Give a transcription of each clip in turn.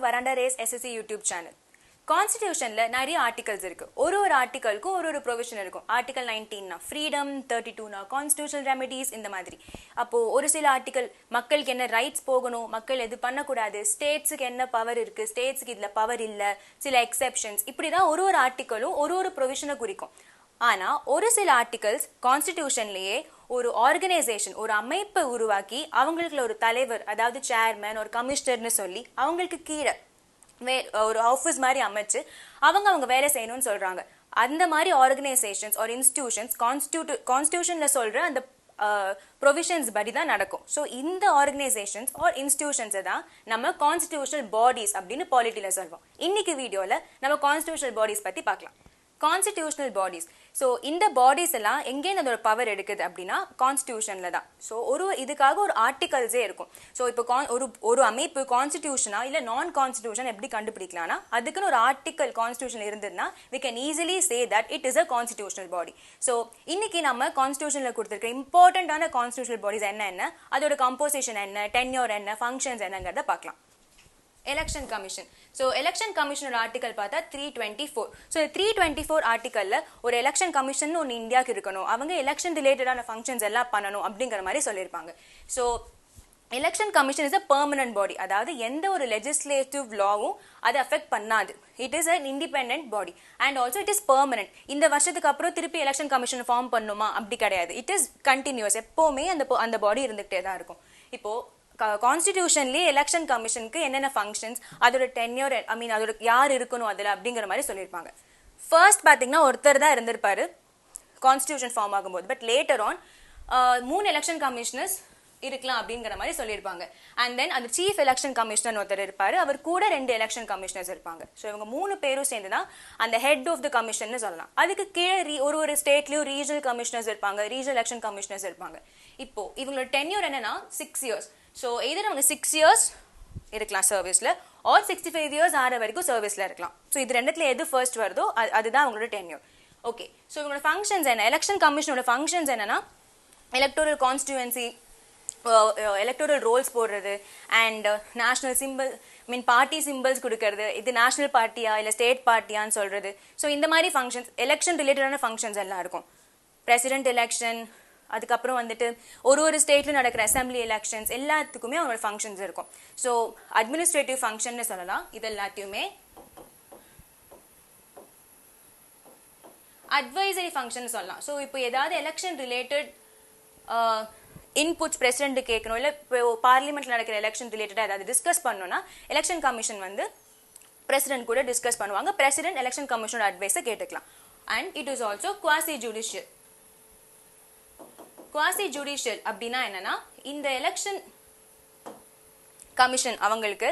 Varanda Race SSC YouTube channel. கான்ஸ்டிடியூஷன்ல நிறைய articles இருக்கு. ஒரு ஆர்டிகலுக்கும் ஒரு ப்ரொவிஷன் இருக்கும். ஆர்டிகல் 19 ஃப்ரீடம், 32 கான்ஸ்டிடியூஷனல் ரெமெடிஸ், இந்த மாதிரி. அப்போ ஒரு சில ஆர்டிகல் மக்களுக்கு என்ன ரைட்ஸ் போகணும், மக்கள் எது பண்ணக்கூடாது, ஸ்டேட்ஸுக்கு என்ன பவர் இருக்கு, ஸ்டேட்ஸுக்கு இதுல பவர் இல்ல, சில எக்ஸெப்ஷன்ஸ், இப்படிதான் ஒரு ஆர்டிகலும் ஒரு ப்ரொவிஷனை குறிக்கும். ஆனா ஒரு சில ஆர்டிகல்ஸ் கான்ஸ்டிடியூஷன்லயே ஒரு ஆர்கனைசேஷன், ஒரு அமைப்பை உருவாக்கி அவங்களுக்கு ஒரு தலைவர், அதாவது சேர்மேன், ஒரு கமிஷனர்னு சொல்லி அவங்களுக்கு கீழே ஒரு ஆஃபீஸ் மாதிரி அமைச்சு அவங்க வேலை செய்யணும்னு சொல்றாங்க. அந்த மாதிரி ஆர்கனைசேஷன்ஸ் ஒரு இன்ஸ்டிடியூஷன்ஸ் கான்ஸ்டிடியூஷன்ல சொல்ற அந்த ப்ரொவிஷன்ஸ் படி தான் நடக்கும். ஸோ இந்த ஆர்கனைசேஷன்ஸ் ஆர் இன்ஸ்டிடியூஷன்ஸை தான் நம்ம கான்ஸ்டிடியூஷனல் பாடிஸ் அப்படின்னு பாலிட்டியில சொல்வோம். இன்னைக்கு வீடியோல நம்ம கான்ஸ்டிடியூஷனல் பாடிஸ் பத்தி பார்க்கலாம். Constitutional bodies. ஸோ இந்த பாடிஸ் எல்லாம் எங்கேருந்து அதோட பவர் எடுக்குது அப்படின்னா கான்ஸ்டிடியூஷன்ல தான். ஸோ இதுக்காக ஒரு ஆர்டிகல்ஸே இருக்கும். ஸோ இப்போ ஒரு அமைப்பு கான்ஸ்டிடியூஷனா இல்லை நான் கான்ஸ்டிடியூஷன் எப்படி கண்டுபிடிக்கலாம்னா அதுக்குன்னு ஒரு ஆர்டிகல் கான்ஸ்டிடியூஷன் இருந்ததுன்னா we can easily say that it is a constitutional body. So இன்னைக்கு நம்ம கான்ஸ்டிடியூஷன்ல கொடுத்துருக்க இம்பார்ட்டன்டான கான்ஸ்டிடியூஷனல் பாடிஸ் என்ன, அதோட கம்போசிஷன் என்ன, டென்யூர் என்ன, ஃபங்க்ஷன்ஸ் என்னங்கிறத பார்க்கலாம். Election commission. ஸோ எலெக்ஷன் கமிஷனோட ஆர்டிகல் பார்த்தா 324. ஸோ 324 ஆர்டிகல்ல ஒரு எலெக்ஷன் கமிஷன் ஒன்று இந்தியாவுக்கு இருக்கணும், அவங்க எலெக்ஷன் ரிலேட்டடான ஃபங்க்ஷன்ஸ் எல்லாம் பண்ணணும் அப்படிங்கிற மாதிரி சொல்லியிருப்பாங்க. So election commission is a permanent body, அதாவது எந்த ஒரு லெஜிஸ்லேட்டிவ் லாவும் அதை அஃபெக்ட் பண்ணாது. It is an independent body and also it is permanent. இந்த வருஷத்துக்கு அப்புறம் திருப்பி எலெக்ஷன் கமிஷன் ஃபார்ம் பண்ணுமா அப்படி கிடையாது. இட் இஸ் கண்டினியூஸ், எப்போவுமே அந்த பாடி இருந்துகிட்டே தான் இருக்கும். இப்போ கான்ஸ்டிடியூஷன்லயே எலெக்ஷன் கமிஷனுக்கு என்னென்ன ஃபங்க்ஷன்ஸ், அதோட டென்யூர், அதோட யார் இருக்கணும் அதுல அப்படிங்கிற மாதிரி சொல்லியிருப்பாங்க. ஃபர்ஸ்ட் பாத்தீங்கன்னா ஒருத்தர் தான் இருந்திருப்பாரு கான்ஸ்டிடியூஷன் ஃபார்ம் ஆகும்போது. But later on 3 election commissioners இருக்கலாம் அப்படிங்கிற மாதிரி சொல்லியிருப்பாங்க. அண்ட் தென் அந்த சீஃப் எலெக்ஷன் கமிஷனர் ஒருத்தர் இருப்பாரு, அவர் கூட 2 எலெக்ஷன் கமிஷனர்ஸ் இருப்பாங்க. ஸோ இவங்க 3 பேரும் சேர்ந்துதான் அந்த ஹெட் ஆஃப் த கமிஷன் சொல்லலாம். அதுக்கு கீழே ஒரு ஸ்டேட்லயும் ரீஜனல் கமிஷனர்ஸ் இருப்பாங்க, ரீஜனல் எலெக்ஷன் கமிஷனர்ஸ் இருப்பாங்க. இப்போ இவங்களோட டென்யூர் என்னன்னா 6 இயர்ஸ். ஸோ எதர் அவங்க 6 இயர்ஸ் இருக்கலாம் சர்வீஸ்ல, ஆர் 65 இயர்ஸ் ஆற வரைக்கும் சர்வீஸ்ல இருக்கலாம். ஸோ இது ரெண்டுத்துல எது ஃபர்ஸ்ட் வருதோ அதுதான் அவங்களோட டென்யூர். ஓகே, ஸோ இவங்களோட ஃபங்க்ஷன்ஸ் என்ன, எலெக்ஷன் கமிஷனோட ஃபங்க்ஷன்ஸ் என்னன்னா எலக்டோரல் கான்ஸ்டிடுவன்சி, எலக்டோரல் ரோல்ஸ் போடுறது, and national simple party symbols கொடுக்கறது, இது நேஷனல் பார்ட்டியா இல்லை ஸ்டேட் பார்ட்டியான்னு சொல்றது. ஸோ இந்த மாதிரி ஃபங்க்ஷன்ஸ் எலெக்ஷன் ரிலேட்டடான ஃபங்க்ஷன்ஸ் எல்லாம் இருக்கும். பிரசிடென்ட் எலெக்ஷன், அதுக்கப்புறம் வந்துட்டு ஒரு ஸ்டேட்ல நடக்கிற அசம்பிளி எலெக்ஷன்ஸ் எல்லாத்துக்குமே அவங்களோட ஃபங்க்ஷன்ஸ் இருக்கும். ஸோ அட்மினிஸ்ட்ரேட்டிவ் ஃபங்க்ஷன் சொல்லலாம். இது எல்லாத்தையுமே அட்வைசரி ஃபங்க்ஷன் சொல்லலாம். ஸோ இப்போ ஏதாவது எலெக்ஷன் ரிலேட்டட் இன்புட்ஸ் பிரசிடென்ட் கேட்கணும், இல்லை இப்போ பார்லிமெண்ட்ல நடக்கிற எலெக்ஷன் ரிலேட்டடா ஏதாவது டிஸ்கஸ் பண்ணணும்னா எலெக்ஷன் கமிஷன் வந்து பிரசிடென்ட் கூட டிஸ்கஸ் பண்ணுவாங்க. பிரசிடென்ட் எலெக்ஷன் கமிஷனோட அட்வைஸை கேட்டுக்கலாம். And it is also quasi judicial. Quasi judicial அப்படின்னா என்னன்னா இந்த எலெக்ஷன் கமிஷன் அவங்களுக்கு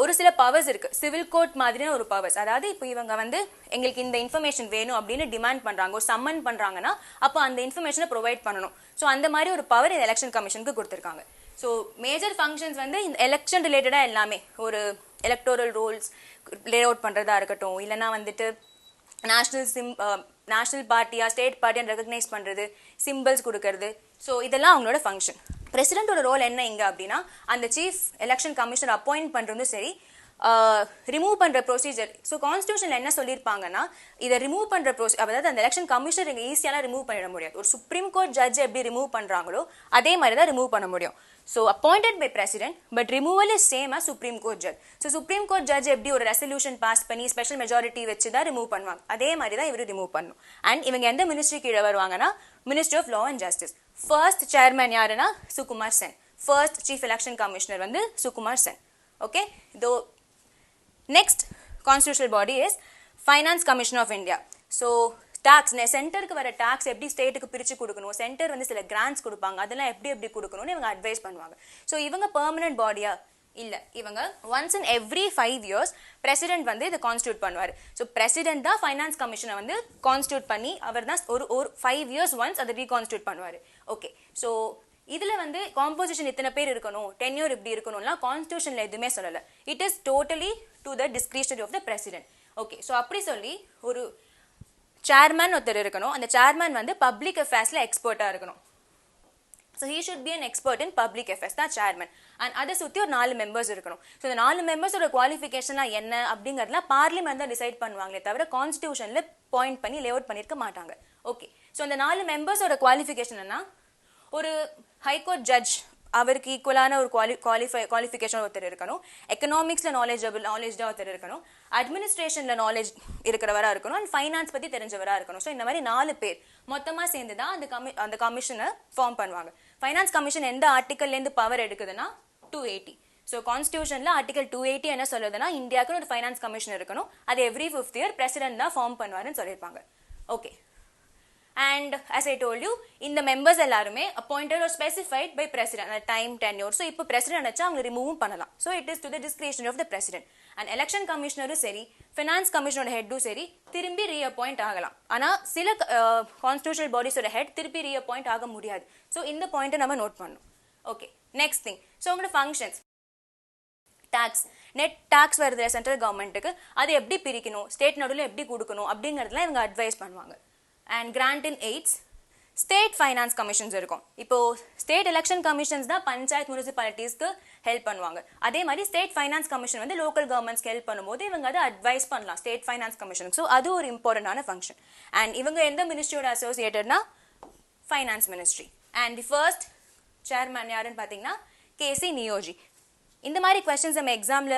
ஒரு சில பவர்ஸ் இருக்கு. சிவில் கோர்ட் மாதிரியான ஒரு பவர்ஸ். அதாவது இப்போ இவங்க வந்து எங்களுக்கு இந்த இன்ஃபர்மேஷன் வேணும் அப்படின்னு டிமாண்ட் பண்றாங்க, ஒரு சம்மன் பண்றாங்கன்னா அப்போ அந்த இன்ஃபர்மேஷனை ப்ரொவைட் பண்ணணும். ஸோ அந்த மாதிரி ஒரு பவர் இந்த எலெக்ஷன் கமிஷனுக்கு கொடுத்துருக்காங்க. ஸோ மேஜர் ஃபங்க்ஷன்ஸ் வந்து இந்த எலெக்ஷன் ரிலேட்டடா எல்லாமே, ஒரு எலக்டோரல் ரோல்ஸ் லே அவுட் பண்றதா இருக்கட்டும், இல்லைன்னா வந்துட்டு நேஷனல் பார்ட்டியா ஸ்டேட் பார்ட்டியான்னு ரெகக்னைஸ் பண்றது, சிம்பிள்ஸ் கொடுக்கறது. ஸோ இதெல்லாம் அவங்களோட ஃபங்க்ஷன். பிரசிடென்ட்டோட ரோல் என்ன இங்க அப்படின்னா அந்த சீஃப் எலெக்ஷன் கமிஷனர் அப்பாயிண்ட் பண்றதும் சரி, ரிமூவ் பண்ற ப்ரொசீஜர். ஸோ கான்ஸ்டிடியூஷன்ல என்ன சொல்லியிருப்பாங்கன்னா இதை ரிமூவ் பண்ற அதாவது அந்த எலெக்ஷன் கமிஷனர் இங்க ஈஸியாலாம் ரிமூவ் பண்ணிட முடியாது. ஒரு சுப்ரீம் கோர்ட் ஜட்ஜ் எப்படி ரிமூவ் பண்றாங்களோ அதே மாதிரி தான் ரிமூவ் பண்ண முடியும். So appointed by president, but removal is same as supreme court judge. So supreme court judge எப்படி ஒரு ரெசல்யூஷன் பாஸ் பண்ணி ஸ்பெஷல் மெஜாரிட்டி வச்சு தான் ரிமூவ் பண்ணுவாங்க, அதே மாதிரி தான் இவரு ரிமூவ் பண்ணும். அண்ட் இவங்க எந்த மினிஸ்ட்ரி கீழே வருவாங்கன்னா ministry of law and justice. First chairman யாருன்னா Sukumar Sen. First chief election commissioner வந்து சுகுமார் சென். ஓகே, இதோ next constitutional body is finance commission of India. So tax, சென்டருக்கு வர டாக்ஸ் எப்படி ஸ்டேட்டுக்கு பிரிச்சு கொடுக்கணும், சென்டர் வந்து சில கிராண்ட்ஸ் கொடுப்பாங்க, அதெல்லாம் எப்படி கொடுக்கணும்னு இவங்க அட்வைஸ் பண்ணுவாங்க. ஸோ இவங்க பெர்மனன்ட் பாடியா இல்ல, இவங்க once in every 5 years president வந்து இதை கான்ஸ்டியூட் பண்ணுவார். ஸோ பிரசிடென்ட் தான் ஃபைனான்ஸ் கமிஷனை வந்து கான்ஸ்டியூட் பண்ணி அவர் தான் ஒரு 5 இயர்ஸ் ஒன்ஸ் அதை ரீகான்ஸ்டியூட் பண்ணுவார். ஓகே, ஸோ இதுல வந்து காம்போசிஷன் இத்தனை பேர் இருக்கணும், டென்யூர் இப்படி இருக்கணும்லாம் கான்ஸ்டிடியூஷன்ல எதுவுமே சொல்லல. It is totally to the discretion of the president. Okay, so அப்படி சொல்லி ஒரு சேர்மேன் ஒருத்தர் இருக்கணும். அந்த சேர்மேன் வந்து பப்ளிக் அஃபேர்ஸ்ல எக்ஸ்பர்ட்டா இருக்கணும். So he should be an expert in public affairs, தான் chairman. And அதை சுற்றி ஒரு 4 members இருக்கணும். ஸோ இந்த 4 மெம்பர்ஸோட குவாலிஃபிகேஷனாக என்ன அப்படிங்கிறதுலாம் பார்லிமெண்ட் தான் டிசைட் பண்ணுவாங்களே தவிர கான்ஸ்டியூஷனில் பாயிண்ட் பண்ணி லேஅவுட் பண்ணியிருக்க மாட்டாங்க. ஓகே, ஸோ அந்த 4 மெம்பர்ஸோட குவாலிஃபிகேஷன் என்ன, ஒரு ஹைகோர்ட் ஜட்ஜ் அவருக்கு ஈக்குவலான ஒரு குவாலிஃபிகேஷன் ஒருத்தர் இருக்கணும், எக்கனாமிக்ஸில் நாலேஜாக ஒருத்தர் இருக்கணும், அட்மினிஸ்ட்ரேஷனில் நாலேஜ் இருக்கிறவராக இருக்கணும், அண்ட் ஃபைனான்ஸ் பற்றி தெரிஞ்சவராக இருக்கணும். ஸோ இந்த மாதிரி 4 பேர் மொத்தமாக சேர்ந்து தான் அந்த கமிஷனை ஃபார்ம் பண்ணுவாங்க. ஃபைனான்ஸ் கமிஷன் எந்த ஆர்டிக்கல்லேருந்து பவர் எடுக்குதுன்னா 280. ஸோ கான்ஸ்டியூஷனில் ஆர்டிகல் 280 என்ன சொல்லுதுன்னா, இந்தியாவுக்குன்னு ஒரு ஃபைனான்ஸ் கமிஷன் இருக்கணும், அது எவ்ரி 5th year பிரசிடென்ட் தான் ஃபார்ம் பண்ணுவாருன்னு சொல்லியிருப்பாங்க. Okay, and as I told you, இந்த members எல்லாருமே appointed or specified by president at time tenure. So இப்போ president வச்சா அவங்க ரிமூவும் பண்ணலாம். So it is to the discretion of the president. And election commissioner சரி, finance commissioner ஹெட்டும் சரி திரும்பி reappoint ஆகலாம். ஆனால் சில கான்ஸ்டியூஷனல் பாடிஸோட ஹெட் திருப்பி ரீஅப்பாயிண்ட் ஆக முடியாது. ஸோ இந்த பாயிண்ட்டை நம்ம நோட் பண்ணணும். ஓகே, நெக்ஸ்ட் திங், ஸோ உங்களோட ஃபங்க்ஷன்ஸ், டாக்ஸ், நெட் டாக்ஸ் வருது சென்ட்ரல் கவர்மெண்ட்டுக்கு, அதை எப்படி பிரிக்கணும், ஸ்டேட் நடுவில் எப்படி கொடுக்கணும் அப்படிங்கிறதுலாம் இவங்க அட்வைஸ் பண்ணுவாங்க. And grant in aids, state finance commissions இருக்கும். இப்போ ஸ்டேட் எலெக்ஷன் கமிஷன்ஸ் தான் பஞ்சாயத்து முனிசிபாலிட்டிஸ்க்கு ஹெல்ப் பண்ணுவாங்க. அதே மாதிரி ஸ்டேட் ஃபைனான்ஸ் கமிஷன் வந்து லோக்கல் கவர்மெண்ட்ஸ்க்கு ஹெல்ப் பண்ணும்போது இவங்க அதை அட்வைஸ் பண்ணலாம் ஸ்டேட் ஃபைனான்ஸ் கமிஷனுக்கு. ஸோ அது ஒரு இம்பார்ட்டன்டான ஃபங்க்ஷன். அண்ட் இவங்க எந்த மினிஸ்ட்ரியோட அசோசியேட்டட்னா finance ministry. And the first chairman யாருன்னு பார்த்தீங்கன்னா கேசி நியோஜி. இந்த மாதிரி கொஸ்டின்ஸ் நம்ம எக்ஸாமில்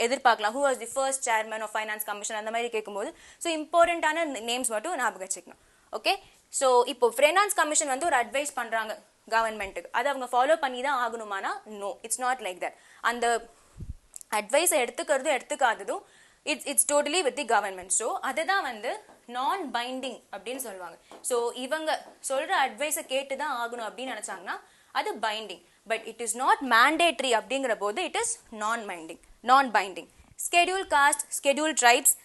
எதிர்பார்க்கலாம். Who was the first chairman of finance commission அந்த மாதிரி கேட்கும்போது ஸோ இம்பார்ட்டண்ட்டான நேம்ஸ் மட்டும் ஞாபகம் வச்சுக்கணும். ஓகே, ஸோ இப்போ ஃபைனான்ஸ் கமிஷன் வந்து ஒரு அட்வைஸ் பண்ணுறாங்க கவர்மெண்ட்டுக்கு, அதை அவங்க ஃபாலோ பண்ணி தான் ஆகணுமானா no, it's not like that. அந்த அட்வைஸை எடுத்துக்காததும் it's totally with the government. So அதை தான் வந்து நான் பைண்டிங் அப்படின்னு சொல்லுவாங்க. ஸோ இவங்க சொல்கிற அட்வைஸை கேட்டு தான் ஆகணும் அப்படின்னு நினச்சாங்கன்னா அது binding. But it is not mandatory அப்படிங்கிற போது இட் இஸ் நான் binding. Schedule cost, schedule tribes,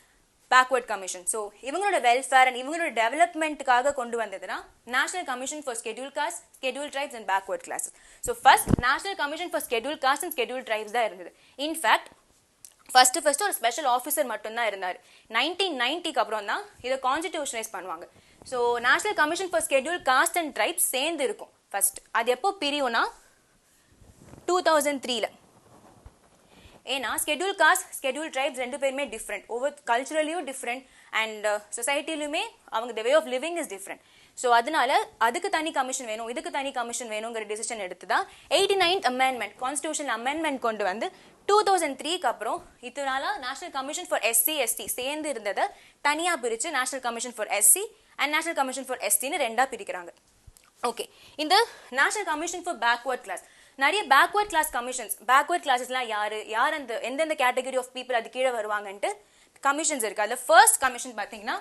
backward commission. So இவங்களோட வெல்ஃபேர் அண்ட் இவங்களோட டெவலப்மெண்ட்டுக்காக கொண்டு வந்ததுன்னா national commission for schedule cost, schedule tribes and backward classes. So first national commission for schedule cost and schedule tribes தான் இருந்தது. In fact first ஒரு special officer மட்டும்தான் இருந்தார். 1990க்கு அப்புறம் தான் இதை கான்ஸ்டிடியூஷனைஸ் பண்ணுவாங்க. So national commission for schedule cost and tribes சேர்ந்து இருக்கும் ஃபர்ஸ்ட். அது எப்போ பிரியும்னா 2003ல. ஏன்னா ஸ்கெடியூல் காஸ்ட், ஸ்கெடியூல் ட்ரைப்ஸ் ரெண்டு பேருமே டிஃப்ரெண்ட், ஒவ்வொரு கல்ச்சுரலியும் டிஃப்ரெண்ட் அண்ட் சொசைட்டிலுமே அவங்க the way of living is different. So அதனால அதுக்கு தனி கமிஷன் வேணும், இதுக்கு தனி கமிஷன் வேணுங்கிற டிசிஷன் எடுத்து தான் 89th அமெண்ட்மெண்ட், கான்ஸ்டியூஷன் அமெண்ட்மெண்ட் கொண்டு வந்து 2003க்கு அப்புறம் இதனால national commission for SC ST சேர்ந்து இருந்ததை தனியாக பிரித்து national commission for SC and national commission for STன்னு ரெண்டாக பிரிக்கிறாங்க. ஓகே, இந்த national commission for backward class, நிறைய பேக்வர்ட் கிளாஸ் கமிஷன்ஸ், பேக்வர்ட் கிளாஸஸ்லாம் யார் அந்த எந்தெந்த கேட்டகரி ஆஃப் பீப்புள் அது கீழே வருவாங்கன்ட்டு கமிஷன்ஸ் இருக்கு. அதில் ஃபர்ஸ்ட் கமிஷன் பார்த்தீங்கன்னா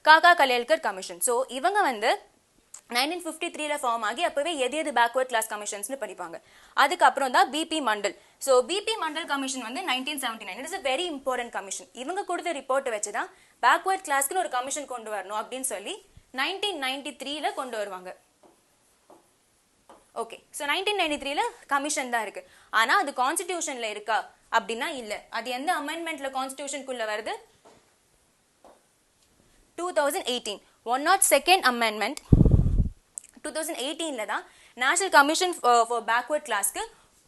காக்கா கலேல்கர் கமிஷன். ஸோ இவங்க வந்து 1953ல ஃபார்ம் ஆகி அப்பவே எது பேக்வர்ட் கிளாஸ் கமிஷன்ஸ்னு படிப்பாங்க. அதுக்கப்புறம் தான் BP Mandal. So BP Mandal commission வந்து 1979. It is a very important commission. இவங்க கொடுத்த ரிப்போர்ட்டை வச்சு தான் பேக்வர்ட் கிளாஸ்க்குன்னு ஒரு கமிஷன் கொண்டு வரணும் அப்படின்னு சொல்லி 1993ல கொண்டு வருவாங்க. ஓகே, ஸோ 1993ல கமிஷன் தான் இருக்கு. ஆனால் அது கான்ஸ்டிடியூஷன்ல இருக்கா அப்படின்னா இல்லை. அது எந்த அமெண்ட்மெண்ட்ல கான்ஸ்டிடியூஷனுக்குள்ள வருது? 2018 102nd அமெண்ட்மெண்ட் 2018ல தான் நேஷனல் கமிஷன் ஃபார் பேக்வர்ட் கிளாஸ்க்கு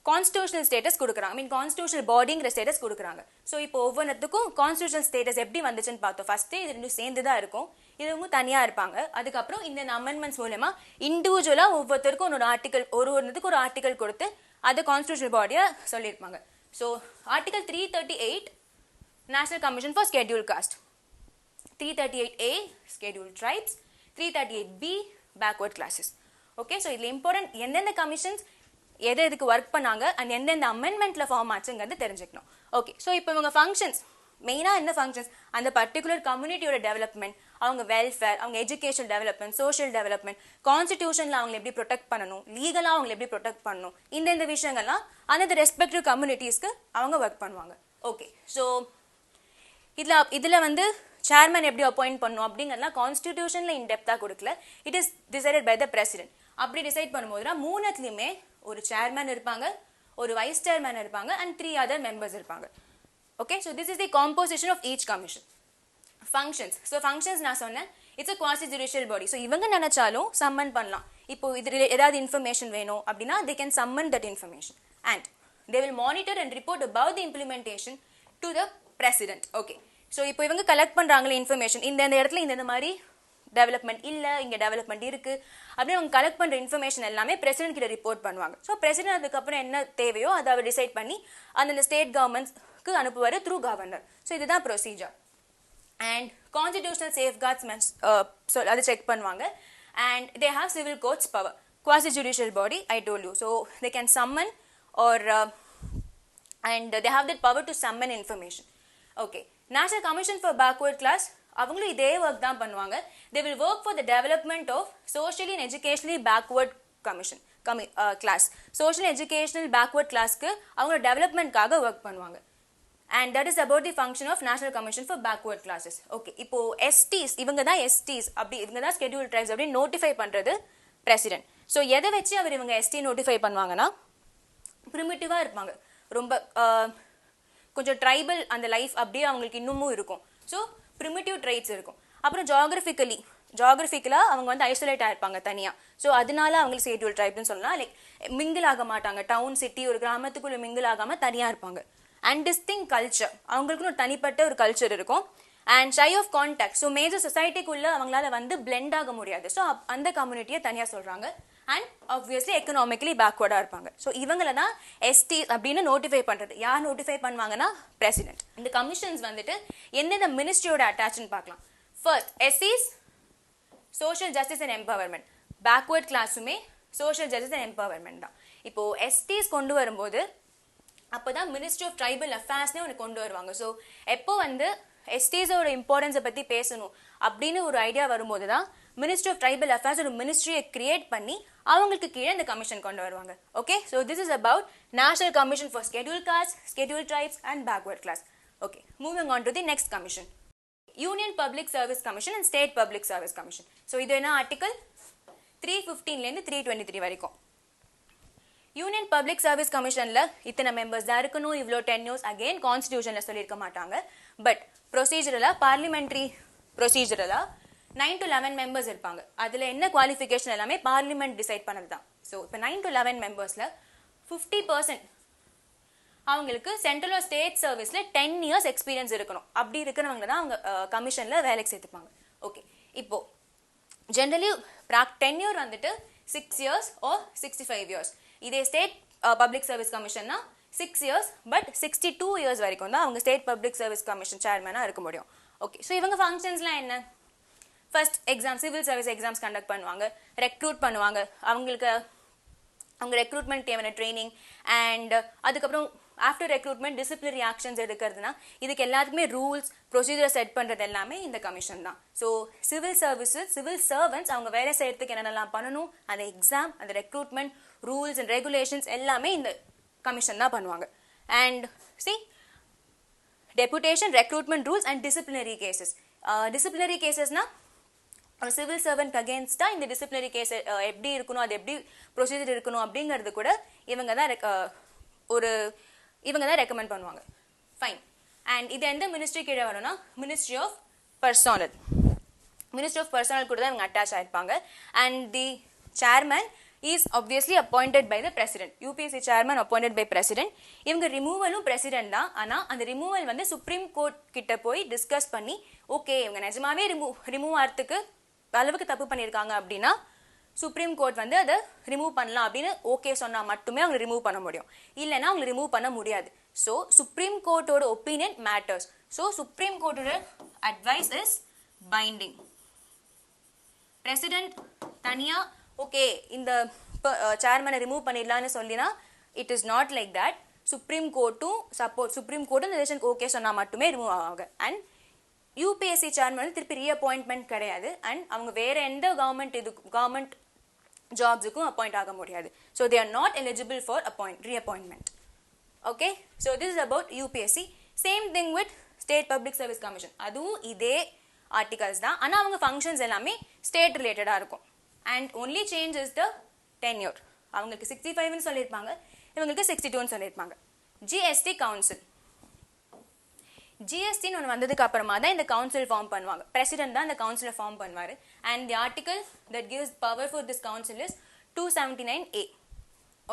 கான்ஸ்டிடியூஷனல் ஸ்டேட்டஸ் கொடுக்குறாங்க. ஐ மீன் கான்ஸ்டிடியூஷனல் பாடிங்கிற ஸ்டேட்டஸ் கொடுக்குறாங்க. ஸோ இப்போ ஒவ்வொன்றுத்துக்கும் கான்ஸ்டிடியூஷனல் ஸ்டேட்டஸ் எப்படி வந்துச்சுன்னு பார்த்தோம். ஃபர்ஸ்ட்டு இது ரெண்டும் சேர்ந்து தான் இருக்கும், இதுவும் தனியாக இருப்பாங்க. அதுக்கப்புறம் இந்த அமெண்ட்மெண்ட்ஸ் மூலமா இண்டிவிஜுவலாக ஒவ்வொருத்தருக்கும் ஒரு ஆர்டிகல், ஒருவருக்கு ஒரு ஆர்டிகல் கொடுத்து அதை கான்ஸ்டிடியூஷனல் பாடியாக சொல்லியிருப்பாங்க. So article 338 national commission for schedule cost, 338A schedule tribes, 338B backward classes. Okay, so இதில் இம்பார்ட்டன்ட் எந்தெந்த கமிஷன்ஸ் எதுக்கு ஒர்க் பண்ணாங்க அண்ட் எந்தெந்த அமெண்ட்மெண்ட்ல ஃபார்ம் ஆச்சுங்கிறது தெரிஞ்சுக்கணும். ஓகே, ஸோ இப்போ இவங்க ஃபங்க்ஷன்ஸ் மெயினாக என்ன ஃபங்க்ஷன்ஸ், அந்த பர்டிகுலர் கம்யூனிட்டியோட டெவலப்மெண்ட், அவங்க வெல்ஃபேர், அவங்க எஜுகேஷன் டெவலப்மெண்ட், சோஷியல் டெவலப்மெண்ட், கான்ஸ்டிடியூஷனில் அவங்களை எப்படி ப்ரொடெக்ட் பண்ணணும், லீகலாக அவங்களை எப்படி ப்ரொடெக்ட் பண்ணணும், இந்த விஷயங்கள்லாம் அந்த ரெஸ்பெக்டிவ் கம்யூனிட்டிஸ்க்கு அவங்க ஒர்க் பண்ணுவாங்க. ஓகே, ஸோ இதில் வந்து சேர்மன் எப்படி அப்பாயிண்ட் பண்ணணும் அப்படிங்கிறதுலாம் கான்ஸ்டிடியூஷனில் இன்டெப்த்தாக கொடுக்கல. It is decided by the president. அப்படி டிசைட் பண்ணும்போதுனா மூணுத்துலையுமே ஒரு சேர்மன் இருப்பாங்க, ஒரு வைஸ் சேர்மன் இருப்பாங்க அண்ட் 3 other members இருப்பாங்க. Okay, so this is the composition of each commission. Functions, so functions நான் சொன்னேன் it's a quasi judicial body. So இவங்க நினைச்சாலும் சம்மன் பண்ணலாம், இப்போ இது ஏதாவது இன்ஃபர்மேஷன் வேணும் அப்படின்னா they can summon that information and they will monitor and report about the implementation to the president. Okay, so இப்போ இவங்க கலெக்ட் பண்றாங்களே இன்ஃபர்மேஷன், இந்த இடத்துல இந்த மாதிரி டெவலப்மெண்ட் இல்ல, இங்க டெவலப்மெண்ட் இருக்கு அப்படின்னு அவங்க கலெக்ட் பண்ற இன்ஃபர்மேஷன் எல்லாமே பிரசிடென்ட் கிட்ட ரிப்போர்ட் பண்ணுவாங்க. ஸோ பிரசிடென்ட் அதுக்கப்புறம் என்ன தேவையோ அதை அவர் டிசைட் பண்ணி அந்த ஸ்டேட் கவர்மெண்ட்ஸ்க்கு அனுப்புவார் த்ரூ கவர்னர். ஸோ இதுதான் ப்ரொசீஜர். அண்ட் கான்ஸ்டிடியூஷனல் சேஃப்கார்ட்ஸ் அதை செக் பண்ணுவாங்க. And they have civil courts power, quasi judicial body, I told you. So they can summon or and they have that power to summon information. Okay, National Commission for Backward Class அவங்களும் இதே work தான் பண்ணுவாங்க. They will work for the development of socially and educationally backward class. Social and educational backward classக்கு அவங்க டெவலப்மெண்ட்காக work பண்ணுவாங்க. And that is about the function of National Commission for Backward Classes. Okay, இப்போ STs இவங்க தான் STs அப்படி இவங்க தான் scheduled tribes அப்படி notify பண்றது பிரசிடென்ட். ஸோ எதை வச்சு அவர் இவங்க ST நோட்டிஃபை பண்ணுவாங்கன்னா, ப்ரிமிட்டிவாக இருப்பாங்க, ரொம்ப கொஞ்சம் ட்ரைபல் அந்த லைஃப் அப்படியே அவங்களுக்கு இன்னமும் இருக்கும். ஸோ ப்ரிமிட்டிவ் ட்ரைட்ஸ் இருக்கும். அப்புறம் ஜாகிரபிக்கலாக அவங்க வந்து ஐசோலேட் ஆயிருப்பாங்க தனியாக. ஸோ அதனால அவங்களுக்கு ஷெட்யூல் ட்ரைப்னு சொல்லலாம். லைக் மிங்கிள் ஆக மாட்டாங்க, டவுன் சிட்டி ஒரு கிராமத்துக்குள்ள மிங்கிள் ஆகாமல் தனியாக இருப்பாங்க. அண்ட் டிஸ்டிங் கல்ச்சர், அவங்களுக்குன்னு ஒரு தனிப்பட்ட ஒரு கல்ச்சர் இருக்கும். And shy of contact, so major சொசைட்டிக்குள்ள அவங்களால வந்து பிளெண்ட் ஆக முடியாது. ஸோ அந்த கம்யூனிட்டியை தனியாக சொல்றாங்க. அண்ட் ஆப்வியஸ்லி எக்கனாமிக்கலி பேக்வர்டாக இருப்பாங்க. ஸோ இவங்கள தான் எஸ்டி அப்படின்னு நோட்டிஃபை பண்ணுறது. யார் நோட்டிஃபை பண்ணுவாங்கன்னா பிரசிடென்ட். இந்த கமிஷன்ஸ் வந்துட்டு எந்தெந்த மினிஸ்ட்ரியோட அட்டாச்னு பார்க்கலாம். ஃபர்ஸ்ட் எஸ்சிஸ் social justice and empowerment, backward கிளாஸுமே சோஷியல் ஜஸ்டிஸ் அண்ட் எம்பவர்மெண்ட் தான். இப்போ எஸ்டிஸ் கொண்டு வரும்போது அப்போதான் மினிஸ்ட்ரி ஆஃப் ட்ரைபல் அஃபேர்ஸ்னே ஒன்று கொண்டு வருவாங்க. ஸோ எப்போ வந்து எஸ்டிஸோட இம்பார்ட்டன்ஸை பற்றி பேசணும் அப்படின்னு ஒரு ஐடியா வரும்போது தான் மினிஸ்ட்ரி ஆஃப் ட்ரைபல் அஃபேர்ஸ் ஒரு மினிஸ்ட்ரியை கிரியேட் பண்ணி அவங்களுக்கு கீழே இந்த கமிஷன் கொண்டு வருவாங்க. Okay, so this is about national commission for schedule caste, schedule tribes and backward class. Okay, moving on to the next commission, union public service commission and state public service commission. So இது என்ன article 315 323 வரைக்கும். Union public service கமிஷன்ல இத்தனை members தான் இருக்கணும், இவ்வளோ டென்யூர்ஸ் again கான்ஸ்டிடியூஷன்ல சொல்லியிருக்க மாட்டாங்க. But ப்ரொசீஜரலா parliamentary ப்ரொசீஜரலா 9 to 11 members இருப்பாங்க. அதில் என்ன குவாலிஃபிகேஷன் எல்லாமே பார்லிமெண்ட் டிசைட் பண்ணது தான். ஸோ இப்போ 9 to 11 மெம்பர்ஸில் 50% அவங்களுக்கு சென்ட்ரல் ஆர் ஸ்டேட் சர்வீஸில் 10 years எக்ஸ்பீரியன்ஸ் இருக்கணும். அப்படி இருக்கிறவங்க தான் அவங்க கமிஷனில் வேலைக்கு சேர்த்துப்பாங்க. ஓகே, இப்போ ஜென்ரலி டென்யூர் வந்துட்டு 6 years or 65 years. இதே ஸ்டேட் பப்ளிக் சர்வீஸ் கமிஷன்னா 6 years பட் 62 years வரைக்கும் தான் அவங்க ஸ்டேட் பப்ளிக் சர்வீஸ் கமிஷன் சேர்மனாக இருக்க முடியும். ஓகே, ஸோ இவங்க ஃபங்க்ஷன்ஸ்லாம் என்ன? First exam, civil service exams conduct பண்ணுவாங்க, ரெக்ரூட் பண்ணுவாங்க, அவங்க ரெக்ரூட்மெண்ட் தேவையான ட்ரைனிங். அண்ட் அதுக்கப்புறம் ஆஃப்டர் ரெக்ரூட்மெண்ட் டிசிப்ளினரி ஆக்ஷன்ஸ் எடுக்கிறதுனா இதுக்கு எல்லாத்துக்குமே ரூல்ஸ் ப்ரொசீஜர் செட் பண்ணுறது எல்லாமே இந்த கமிஷன் தான். ஸோ சிவில் சர்வன்ட்ஸ் அவங்க வேலை செய்யறதுக்கு என்னென்னலாம் பண்ணணும், அந்த எக்ஸாம், அந்த ரெக்ரூட்மெண்ட் ரூல்ஸ் அண்ட் ரெகுலேஷன்ஸ் எல்லாமே இந்த கமிஷன் தான் பண்ணுவாங்க. And deputation, recruitment rules and disciplinary cases. Disciplinary கேசஸ்னா ஒரு சிவில் சர்வெண்ட் அகேன்ஸ்டா இந்த டிசிப்ளினரி கேஸ் எப்படி இருக்கணும், அது எப்படி ப்ரொசீஜர் இருக்கணும் அப்படிங்கிறது கூட இவங்க தான் ரெக்கமெண்ட் பண்ணுவாங்க. ஃபைன். அண்ட் இது எந்த மினிஸ்ட்ரி கீழே வரும்னா ministry of personnel. Ministry of personnel கூட தான் இவங்க அட்டாச் ஆயிருப்பாங்க. And the chairman is obviously appointed by the president. UPSC chairman appointed by president. இவங்க ரிமூவலும் president தான். ஆனா அந்த ரிமூவல் வந்து சுப்ரீம் கோர்ட் கிட்ட போய் டிஸ்கஸ் பண்ணி ஓகே இவங்க நிஜமாவே ரிமூவ் ஆகிறதுக்கு அளவுக்கு தப்பு பண்ணியிருக்காங்க அப்படின்னா சுப்ரீம் கோர்ட் வந்து அதை ரிமூவ் பண்ணலாம் அப்படின்னு ஓகே சொன்னா மட்டுமே அவங்க ரிமூவ் பண்ண முடியும், இல்லைன்னா அவங்க ரிமூவ் பண்ண முடியாது. ஸோ சுப்ரீம் கோர்ட்டோட ஒப்பீனியன் மேட்டர்ஸ். ஸோ சுப்ரீம் கோர்ட்டோட அட்வைஸ் இஸ் பைண்டிங். பிரசிடென்ட் தனியா ஓகே இந்த சேர்மனை ரிமூவ் பண்ணிடலான்னு சொல்லினா it is not like that. Supreme கோர்ட்டும் இந்த ரிலேஷனுக்கு ஓகே சொன்னா மட்டுமே ரிமூவ் ஆவாங்க. அண்ட் யூபிஎஸ்சி சேர்மன் திருப்பி ரீஅப்பாயின்ட்மெண்ட் கிடையாது. அண்ட் அவங்க வேற எந்த கவர்மெண்ட் ஜாப்ஸுக்கும் அப்பாயிண்ட் ஆக முடியாது. So they are not eligible for reappointment. Okay, so this is about UPSC. Same thing with state public service commission. அதுவும் இதே ஆர்டிகல்ஸ் தான். ஆனால் அவங்க ஃபங்க்ஷன்ஸ் எல்லாமே ஸ்டேட் ரிலேட்டடாக இருக்கும். And only change is the tenure. அவங்களுக்கு 65ன்னு சொல்லியிருப்பாங்க, இவங்களுக்கு 62ன்னு சொல்லியிருப்பாங்க. GST council. ஜிஎஸ்டின்னு ஒன்று வந்ததுக்கு அப்புறமா தான் இந்த கவுன்சில் ஃபார்ம் பண்ணுவாங்க. பிரசிடென்ட் தான் இந்த கவுன்சிலை ஃபார்ம் பண்ணுவார். And the article that gives power for this council is 279A.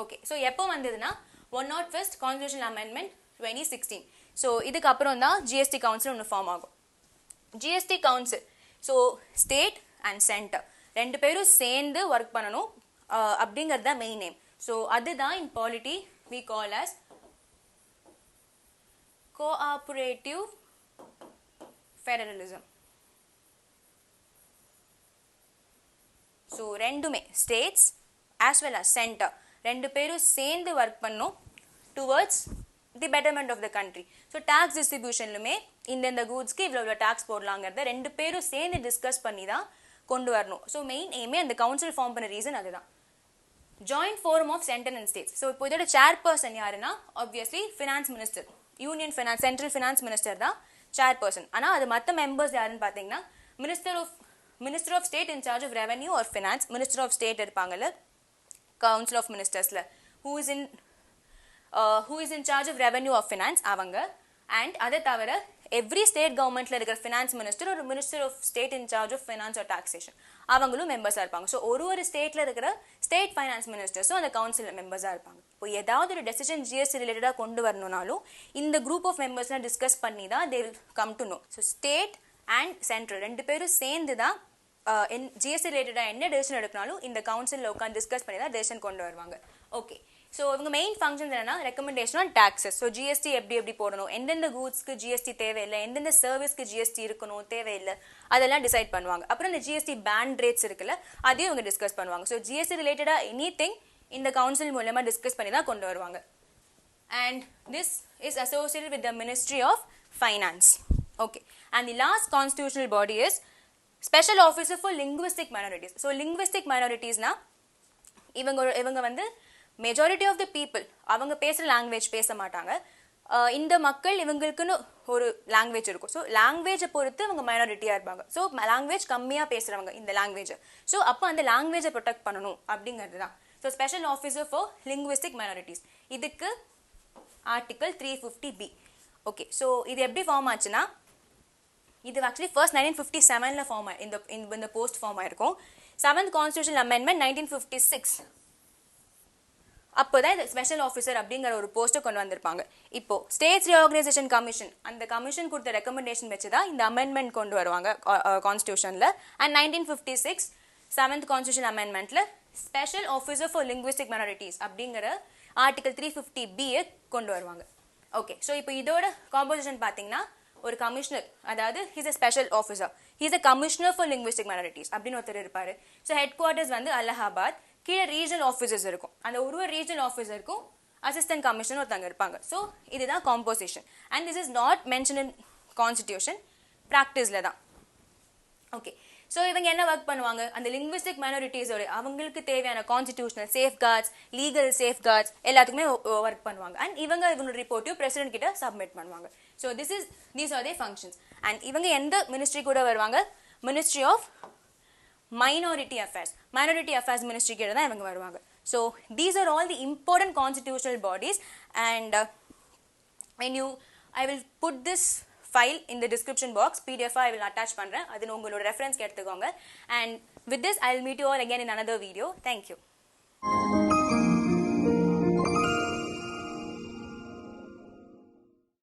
Okay, so எப்போ வந்ததுன்னா 101st கான்ஸ்டியூஷனல் அமெண்ட்மெண்ட் 2016. ஸோ இதுக்கு அப்புறம் தான் ஜிஎஸ்டி கவுன்சில் ஒன்று ஃபார்ம் ஆகும். GST council, so state and centre ரெண்டு பேரும் சேர்ந்து ஒர்க் பண்ணணும் அப்படிங்கிறது தான் மெயின் நேம். ஸோ அதுதான் in polity we call as cooperative federalism. So ரெண்டுமே states as well as center ரெண்டு பேரும் சேர்ந்து ஒர்க் பண்ணும் towards the betterment of the country. So tax டிஸ்ட்ரிபியூஷன்லுமே இந்த கூட்ஸ்க்கு இவ்வளோ டேக்ஸ் போடலாங்கிறத ரெண்டு பேரும் சேர்ந்து டிஸ்கஸ் பண்ணி தான் கொண்டு வரணும். ஸோ மெயின் எய்மே அந்த கவுன்சில் ஃபார்ம் பண்ண ரீசன் அதுதான். Joint forum of center and states. So இப்போ இதோட சேர்பர்சன் யாருன்னா obviously finance minister, union finance central finance minister தான் சேர்பர்சன். ஆனால் அது மற்ற மெம்பர்ஸ் யாருன்னு பார்த்தீங்கன்னா minister of state in charge of revenue or finance, minister of state இருப்பாங்கல்ல கவுன்சில் ஆஃப் மினிஸ்டர்ஸ்ல, who is in charge of revenue of finance அவங்க. அண்ட் அதை தவிர எவ்ரி ஸ்டேட் கவர்மெண்ட்ல இருக்கிற ஃபினான்ஸ் மினிஸ்டர் ஒரு minister of state in charge of finance or taxation அவங்களும் மெம்பர்ஸாக இருப்பாங்க. ஸோ ஒரு ஸ்டேட்ல இருக்கிற ஸ்டேட் ஃபைனான்ஸ் மினிஸ்டர்ஸும் அந்த கவுன்சில் மெம்பர்ஸாக இருப்பாங்க. இப்போ ஏதாவது ஒரு டெசிஷன் ஜிஎஸ்டி ரிலேட்டடாக கொண்டு வரணும்னாலும் இந்த குரூப் ஆஃப் மெம்பர்ஸ்லாம் டிஸ்கஸ் பண்ணி தான் they will come to know. So state and central ரெண்டு பேரும் சேர்ந்து தான் ஜிஎஸ்டி ரிலேட்டடாக என்ன டெசிஷன் எடுக்கனாலும் இந்த கவுன்சிலில் உட்காந்து டிஸ்கஸ் பண்ணி தான் டெசிஷன் கொண்டு வருவாங்க. ஓகே, ஸோ இவங்க மெயின் ஃபங்க்ஷன்ஸ் என்னன்னா recommendation on taxes. So GST எப்படி போடணும், எந்தெந்த கூட்ஸ்க்கு ஜிஎஸ்டி தேவையில்லை, எந்தெந்த சர்வீஸ்க்கு ஜிஎஸ்டி இருக்கணும் தேவையில்லை, அதெல்லாம் டிசைட் பண்ணுவாங்க. அப்புறம் இந்த ஜிஎஸ்டி பேண்ட் ரேட்ஸ் இருக்குல்ல அதையும் இவங்க டிஸ்கஸ் பண்ணுவாங்க. ஸோ ஜிஎஸ்டி ரிலேட்டடாக எனிதிங் இந்த கவுன்சில் மூலமாக டிஸ்கஸ் பண்ணி தான் கொண்டு வருவாங்க. And this is associated with the ministry of finance. Okay, and the last constitutional body is special officer for linguistic minorities. So linguistic மைனாரிட்டிஸ்னா இவங்க வந்து மெஜாரிட்டி ஆஃப் த பீப்புள் அவங்க பேசுகிற லாங்குவேஜ் பேச மாட்டாங்க. இந்த மக்கள் இவங்களுக்குன்னு ஒரு லாங்குவேஜ் இருக்கும். ஸோ லாங்குவேஜை பொறுத்து இவங்க மைனாரிட்டியாக இருப்பாங்க. ஸோ லாங்குவேஜ் கம்மியாக பேசுகிறவங்க இந்த லாங்குவேஜை, ஸோ அப்போ அந்த லாங்குவேஜை ப்ரொடெக்ட் பண்ணணும் அப்படிங்கிறது தான். So special officer for linguistic minorities இதுக்கு ஆர்டிகல் 350B. ஓகே, ஸோ இது எப்படி ஃபார்ம் ஆச்சுன்னா இது ஆக்சுவலி ஃபர்ஸ்ட் 1957 ஃபார்ம் இந்த போஸ்ட் ஃபார்ம் ஆயிருக்கும். 7th கான்ஸ்டியூஷனல் அமெண்ட்மெண்ட் 1956 அப்போதான் இந்த ஸ்பெஷல் ஆஃபீஸர் அப்படிங்கிற ஒரு போஸ்ட்டை கொண்டு வந்திருப்பாங்க. இப்போ ஸ்டேட்ஸ் ரீஆர்கனைசேஷன் கமிஷன் அந்த கமிஷன் கொடுத்த ரெக்கமெண்டேஷன் வச்சு தான் இந்த அமெண்ட்மெண்ட் கொண்டு வருவாங்க கான்ஸ்டியூஷன்ல. அண்ட் 1956 7th கான்ஸ்டியூஷன் அமெண்ட்மெண்ட்ல special officer for linguistic minorities அப்படிங்கிற ஆர்டிகல் 350B கொண்டு வருவாங்க. ஓகே, ஸோ இப்போ இதோட காம்போசிஷன் பார்த்தீங்கன்னா ஒரு கமிஷனர், அதாவது he's a special officer, he's a commissioner for linguistic minorities அப்படின்னு ஒருத்தர் இருப்பாரு. ஸோ ஹெட் குவார்ட்டர்ஸ் வந்து அலகாபாத், கீழே ரீஜனல் ஆஃபீஸர்ஸ் இருக்கும். அந்த ஒரு ரீஜனல் ஆஃபீஸருக்கும் அசிஸ்டன்ட் கமிஷனர் ஒருத்தங்க இருப்பாங்க. ஸோ இதுதான் composition. And this is not mention in constitution, ப்ராக்டிஸில் தான். ஓகே, ஸோ இவங்க என்ன ஒர்க் பண்ணுவாங்க, அந்த லிங்குவிஸ்டிக் மைனாரிட்டிஸோட அவங்களுக்கு தேவையான கான்ஸ்டிடியூஷனல் சேஃப்கார்ட்ஸ், லீகல் சேஃப்கார்ட்ஸ் எல்லாத்துக்குமே ஒர்க் பண்ணுவாங்க. அண்ட் இவங்களோட ரிப்போர்ட்டையும் பிரசிடென்ட் கிட்ட சப்மிட் பண்ணுவாங்க. So these are the functions. And இவங்க எந்த மினிஸ்ட்ரி கூட வருவாங்க, ministry of minority affairs ministry கிட்ட தான் இவங்க வருவாங்க. So these are all the important constitutional bodies. And I will put this file in the description box. PDF I will attach பண்றேன். அது உங்களோட ரெஃபரன்ஸ்க்கு எடுத்துக்கோங்க. And with this I will meet you all again in another video. Thank you.